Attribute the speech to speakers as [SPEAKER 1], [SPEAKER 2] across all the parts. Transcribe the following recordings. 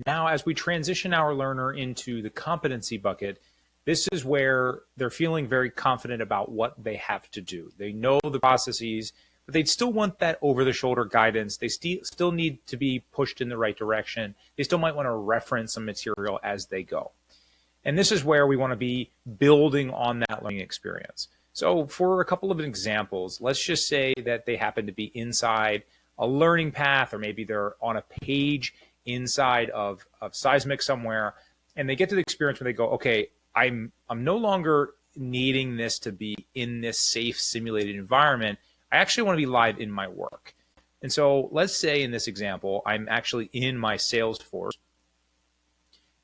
[SPEAKER 1] Now, as we transition our learner into the competency bucket, this is where they're feeling very confident about what they have to do. They know the processes, but they'd still want that over-the-shoulder guidance. They still need to be pushed in the right direction. They still might want to reference some material as they go. And this is where we want to be building on that learning experience. So for a couple of examples, let's just say that they happen to be inside a learning path, or maybe they're on a page inside of Seismic somewhere, and they get to the experience where they go, okay, I'm no longer needing this to be in this safe simulated environment. I actually want to be live in my work. And so let's say in this example, I'm actually in my Salesforce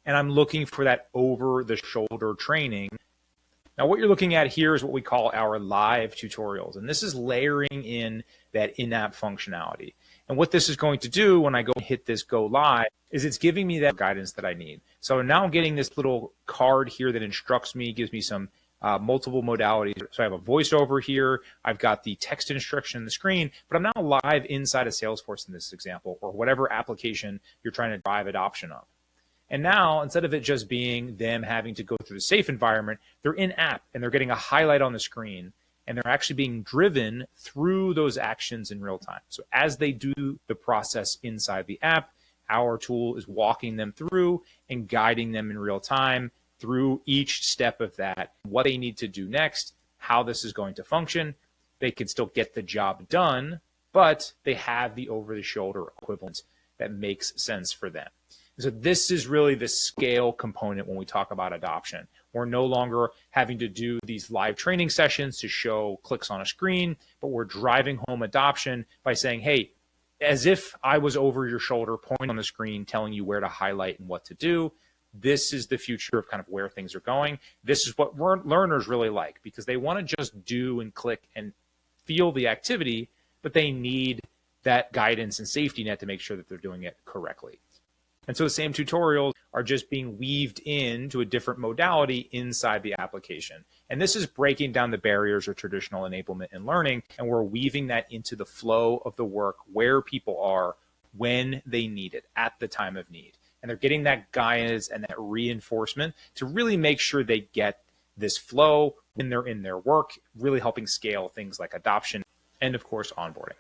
[SPEAKER 1] and I'm looking for that over-the-shoulder training. Now, what you're looking at here is what we call our live tutorials, and this is layering in that in-app functionality. And what this is going to do when I go and hit this go live is it's giving me that guidance that I need. So now I'm getting this little card here that instructs me, gives me some multiple modalities. So I have a voiceover here, I've got the text instruction on the screen, but I'm now live inside of Salesforce in this example, or whatever application you're trying to drive adoption of. And now, instead of it just being them having to go through the safe environment, they're in app and they're getting a highlight on the screen, and they're actually being driven through those actions in real time. So as they do the process inside the app, our tool is walking them through and guiding them in real time through each step of that, what they need to do next, how this is going to function. They can still get the job done, but they have the over-the-shoulder equivalent that makes sense for them. So this is really the scale component when we talk about adoption. We're no longer having to do these live training sessions to show clicks on a screen, but we're driving home adoption by saying, hey, as if I was over your shoulder, pointing on the screen, telling you where to highlight and what to do. This is the future of kind of where things are going. This is what learners really like, because they want to just do and click and feel the activity, but they need that guidance and safety net to make sure that they're doing it correctly. And so the same tutorials are just being weaved into a different modality inside the application. And this is breaking down the barriers of traditional enablement and learning, and we're weaving that into the flow of the work where people are when they need it, at the time of need. And they're getting that guidance and that reinforcement to really make sure they get this flow when they're in their work, really helping scale things like adoption and, of course, onboarding.